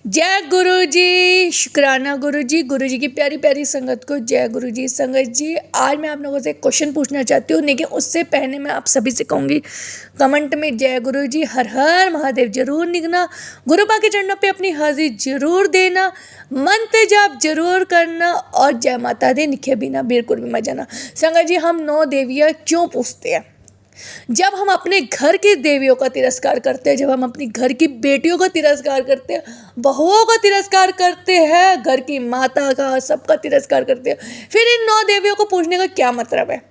जय गुरु जी। शुक्राना गुरु जी की प्यारी प्यारी संगत को जय गुरु जी। संगत जी, आज मैं आप लोगों से एक क्वेश्चन पूछना चाहती हूँ, लेकिन उससे पहले मैं आप सभी से कहूँगी कमेंट में जय गुरु जी हर हर महादेव जरूर लिखना, गुरु बा के चरणों पे अपनी हाजिरी जरूर देना, मंत्र जाप जरूर करना और जय माता दी लिखे बिना बिल्कुल भी मत जाना। संगत जी, हम 9 देवियाँ क्यों पूछते हैं? जब हम अपने घर की देवियों का तिरस्कार करते हैं, जब हम अपनी घर की बेटियों का तिरस्कार करते हैं, बहुओं का तिरस्कार करते हैं, घर की माता का सबका तिरस्कार करते हैं, फिर इन 9 देवियों को पूछने का क्या मतलब है?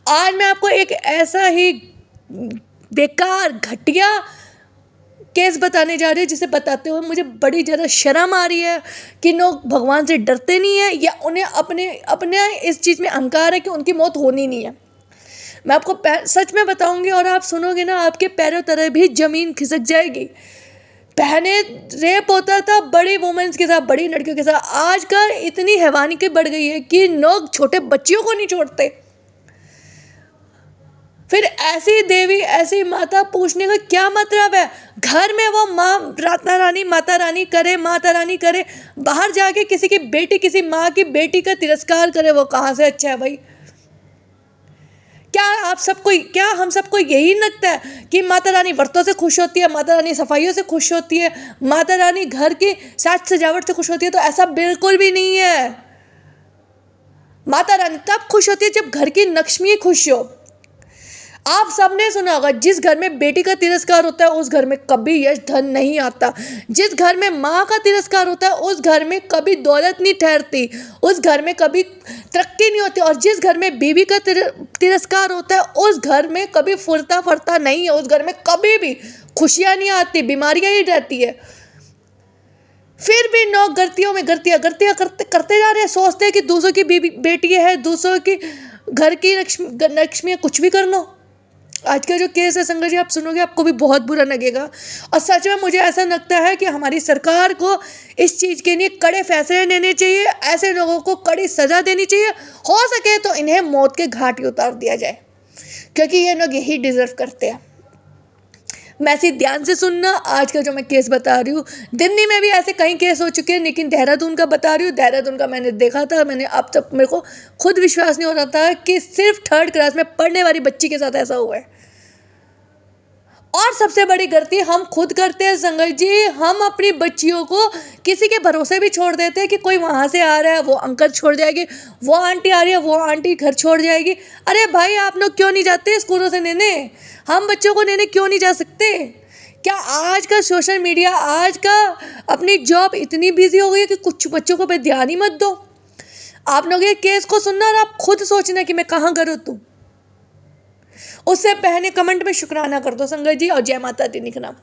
आज मैं आपको एक ऐसा ही बेकार घटिया केस बताने जा रही है जिसे बताते हुए मुझे बड़ी ज़्यादा शर्म आ रही है कि लोग भगवान से डरते नहीं है या उन्हें अपने इस चीज़ में अहंकार है कि उनकी मौत होनी नहीं है। मैं आपको सच में बताऊंगी और आप सुनोगे ना, आपके पैरों तरह भी ज़मीन खिसक जाएगी। पहले रेप होता था बड़ी वुमेन्स के साथ, बड़ी लड़कियों के साथ, आजकल इतनी हैवानियत बढ़ गई है कि लोग छोटे बच्चियों को नहीं छोड़ते। फिर ऐसी देवी ऐसी माता पूछने का क्या मतलब है? घर में वो माता रानी करे, बाहर जाके किसी की बेटी, किसी माँ की बेटी का तिरस्कार करे, वो कहाँ से अच्छा है भाई? क्या हम सबको यही लगता है कि माता रानी व्रतों से खुश होती है, माता रानी सफाइयों से खुश होती है, माता रानी घर की साज सजावट से खुश होती है? तो ऐसा बिल्कुल भी नहीं है। माता रानी तब खुश होती है जब घर की लक्ष्मी खुश हो। आप सबने सुना होगा, जिस घर में बेटी का तिरस्कार होता है उस घर में कभी यश धन नहीं आता। जिस घर में माँ का तिरस्कार होता है उस घर में कभी दौलत नहीं ठहरती, उस घर में कभी तरक्की नहीं होती। और जिस घर में बीवी का तिरस्कार होता है उस घर में कभी फुरता फरता नहीं है, उस घर में कभी भी खुशियाँ नहीं आती, बीमारियाँ ही रहती है। फिर भी लोग गलतियाँ करते जा रहे हैं, सोचते हैं कि दूसरों की बेटी है, दूसरों की घर की लक्ष्मी कुछ भी कर लो। आज का जो केस है संगत जी, आप सुनोगे आपको भी बहुत बुरा लगेगा। और सच में मुझे ऐसा लगता है कि हमारी सरकार को इस चीज़ के लिए कड़े फैसले लेने चाहिए, ऐसे लोगों को कड़ी सज़ा देनी चाहिए। हो सके तो इन्हें मौत के घाट ही उतार दिया जाए, क्योंकि ये लोग यही डिज़र्व करते हैं। मैसेज ध्यान से सुनना। आज का जो मैं केस बता रही हूँ, दिल्ली में भी ऐसे कई केस हो चुके हैं, लेकिन देहरादून का बता रही हूँ। देहरादून का मैंने देखा था, अब तक मेरे को खुद विश्वास नहीं हो रहा था कि सिर्फ 3rd क्लास में पढ़ने वाली बच्ची के साथ ऐसा हुआ है। और सबसे बड़ी गलती हम खुद करते हैं संगत जी, हम अपनी बच्चियों को किसी के भरोसे भी छोड़ देते हैं कि कोई वहाँ से आ रहा है, वो अंकल छोड़ जाएगी, वो आंटी आ रही है, वो आंटी घर छोड़ जाएगी। अरे भाई, आप लोग क्यों नहीं जाते स्कूलों से लेने? हम बच्चों को लेने क्यों नहीं जा सकते? क्या आज का सोशल मीडिया, आज का अपनी जॉब इतनी बिजी हो गई है कि कुछ बच्चों को पे ध्यान ही मत दो? आप लोग ये केस को सुनना और आप खुद सोचना कि मैं कहाँ करूँ तू। उससे पहले कमेंट में शुक्राना कर दो संगत जी और जय माता दी लिखना।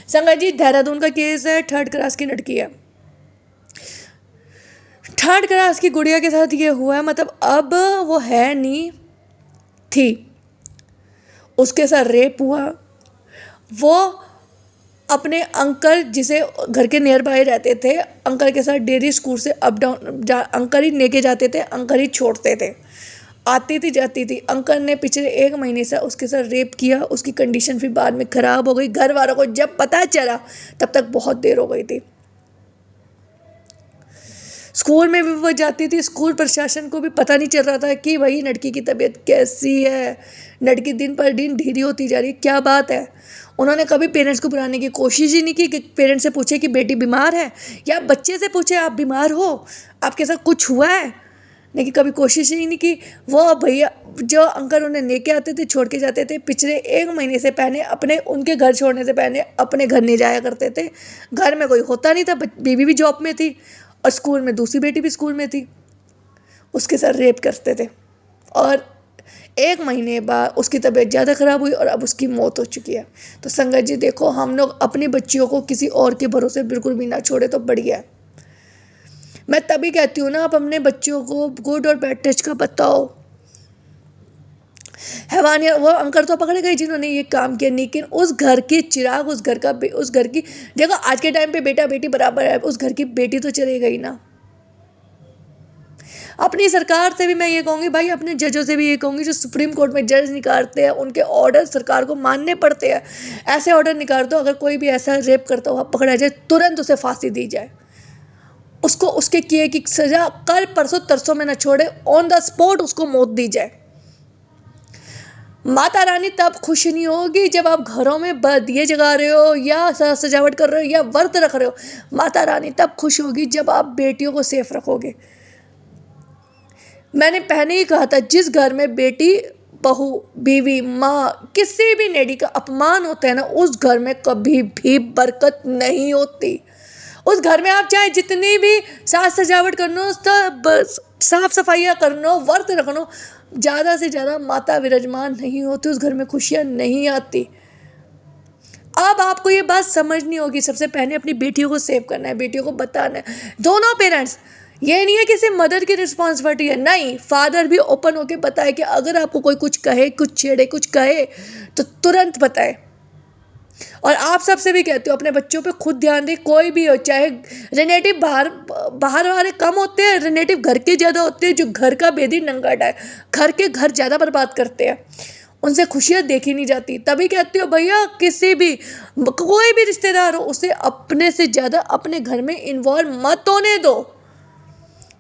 संगत जी, देहरादून का केस है, 3rd क्लास की लड़की है, 3rd क्लास की गुड़िया के साथ ये हुआ है। मतलब अब वो है नहीं थी, उसके साथ रेप हुआ। वो अपने अंकल, जिसे घर के नियर बाय रहते थे, अंकल के साथ डेली स्कूल से अप डाउन अंकल ही लेके जाते थे, अंकल ही छोड़ते थे, आती थी जाती थी। अंकल ने पिछले 1 महीने से उसके साथ रेप किया। उसकी कंडीशन फिर बाद में ख़राब हो गई। घर वालों को जब पता चला तब तक बहुत देर हो गई थी। स्कूल में भी वो जाती थी, स्कूल प्रशासन को भी पता नहीं चल रहा था कि भाई लड़की की तबीयत कैसी है। लड़की दिन पर दिन ढीली होती जा रही है, क्या बात है? उन्होंने कभी पेरेंट्स को बुलाने की कोशिश ही नहीं की कि पेरेंट्स से पूछे कि बेटी बीमार है, या बच्चे से पूछे आप बीमार हो, आपके साथ कुछ हुआ है। लेकिन कभी कोशिश ही नहीं की। वो भैया जो अंकल उन्हें लेके आते थे, छोड़ के जाते थे, पिछले 1 महीने से पहले उनके घर छोड़ने से पहले अपने घर नहीं जाया करते थे। घर में कोई होता नहीं था, बीवी भी जॉब में थी और स्कूल में दूसरी बेटी भी स्कूल में थी, उसके साथ रेप करते थे। और 1 महीने बाद उसकी तबीयत ज़्यादा ख़राब हुई और अब उसकी मौत हो चुकी है। तो संगत जी देखो, हम लोग अपनी बच्चियों को किसी और के भरोसे बिल्कुल भी ना छोड़े तो बढ़िया है। मैं तभी कहती हूँ ना, आप अपने बच्चों को गुड और बैड टच का बताओ। हैवानिया वो अंकल तो पकड़े गए जिन्होंने ये काम किया, लेकिन उस घर के चिराग, उस घर की देखो, आज के टाइम पे बेटा बेटी बराबर है, उस घर की बेटी तो चली गई ना। अपनी सरकार से भी मैं ये कहूँगी भाई, अपने जजों से भी ये कहूँगी जो सुप्रीम कोर्ट में जज निकालते हैं, उनके ऑर्डर सरकार को मानने पड़ते हैं। ऐसे ऑर्डर निकाल दो, अगर कोई भी ऐसा रेप करता हुआ पकड़ा जाए तुरंत उसे फांसी दी जाए, उसको उसके किए की सज़ा कल परसों तरसों में न छोड़े, ऑन द स्पॉट उसको मौत दी जाए। माता रानी तब खुश नहीं होगी जब आप घरों में दिए जगा रहे हो या सजावट कर रहे हो या व्रत रख रहे हो। माता रानी तब खुश होगी जब आप बेटियों को सेफ रखोगे। मैंने पहले ही कहा था, जिस घर में बेटी, बहू, बीवी, माँ, किसी भी लेडी का अपमान होता है ना, उस घर में कभी भी बरकत नहीं होती। उस घर में आप चाहे जितनी भी साज सजावट करनो, साफ सफाइयाँ करनो, व्रत रखनो, ज़्यादा से ज़्यादा माता विराजमान नहीं होती, उस घर में खुशियाँ नहीं आती। अब आपको ये बात समझनी होगी, सबसे पहले अपनी बेटियों को सेव करना है, बेटियों को बताना है। दोनों पेरेंट्स, ये नहीं है कि सिर्फ मदर की रिस्पॉन्सिबिलिटी है, नहीं, फादर भी ओपन होके बताए कि अगर आपको कोई कुछ कहे, कुछ छेड़े, कुछ कहे तो तुरंत बताए। और आप सबसे भी कहते हो अपने बच्चों पे खुद ध्यान दें, कोई भी हो, चाहे रिलेटिव बाहर वाले कम होते हैं, रिलेटिव घर के ज़्यादा होते हैं, जो घर का बेदी नंगा है, घर ज़्यादा बर्बाद करते हैं, उनसे खुशियाँ देखी नहीं जाती। तभी कहते हो भैया, किसी भी कोई भी रिश्तेदार हो, उसे अपने से ज़्यादा अपने घर में इन्वॉल्व मत होने दो।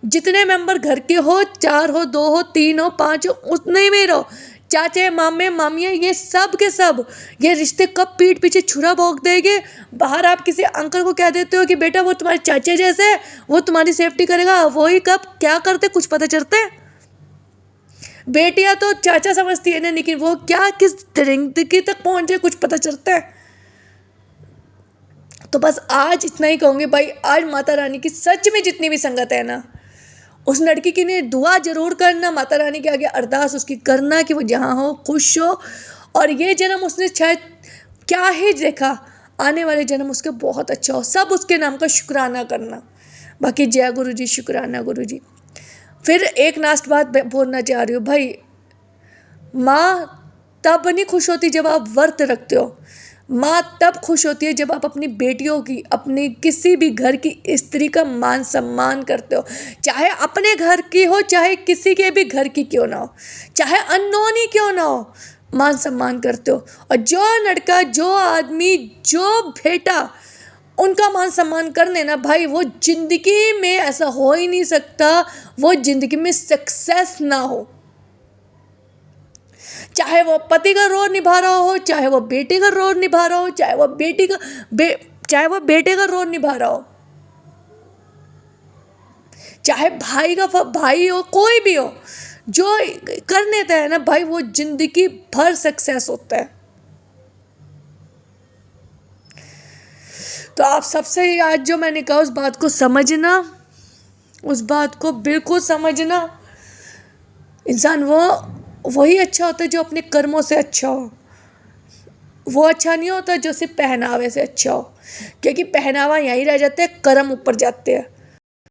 जितने मेंबर घर के हो, 4 हो, 2 हो, 3 हो, 5 हो, उतने में रहो। चाचे, मामे, मामियाँ, ये सब के सब, ये रिश्ते कब पीठ पीछे छुरा भोंक देंगे। बाहर आप किसी अंकल को कह देते हो कि बेटा वो तुम्हारे चाचे जैसे है, वो तुम्हारी सेफ्टी करेगा, वही कब क्या करते कुछ पता चलता है। बेटियां तो चाचा समझती है ना, लेकिन वो क्या किस तरीके तक पहुंचे कुछ पता चलता है। तो बस आज इतना ही कहूँगी भाई, आज माता रानी की सच में जितनी भी संगत है ना, उस लड़की की ने दुआ जरूर करना, माता रानी के आगे अरदास उसकी करना कि वो जहाँ हो खुश हो, और ये जन्म उसने शायद क्या ही देखा, आने वाले जन्म उसके बहुत अच्छा हो, सब उसके नाम का शुक्राना करना। बाकी जय गुरु जी, शुक्राना गुरु जी। फिर एक लास्ट बात बोलना चाह रही हूँ भाई, माँ तब नहीं खुश होती जब आप व्रत रखते हो, माँ तब खुश होती है जब आप अपनी बेटियों की, अपनी किसी भी घर की स्त्री का मान सम्मान करते हो, चाहे अपने घर की हो, चाहे किसी के भी घर की क्यों ना हो, चाहे अननोन ही क्यों ना हो, मान सम्मान करते हो। और जो लड़का, जो आदमी, जो बेटा उनका मान सम्मान कर लेना भाई, वो जिंदगी में ऐसा हो ही नहीं सकता वो जिंदगी में सक्सेस ना हो। चाहे वो पति का रोल निभा रहा हो, चाहे वो बेटे का रोल निभा रहा हो, चाहे वो चाहे वो बेटे का रोल निभा रहा हो, चाहे भाई हो, कोई भी हो, जो कर लेता है ना भाई, वो जिंदगी भर सक्सेस होता है। तो आप सबसे आज जो मैंने कहा उस बात को समझना, उस बात को बिल्कुल समझना। इंसान वही अच्छा होता है जो अपने कर्मों से अच्छा हो, वो अच्छा नहीं होता जो सिर्फ पहनावे से अच्छा हो, क्योंकि पहनावा यहीं रह जाते हैं, कर्म ऊपर जाते हैं।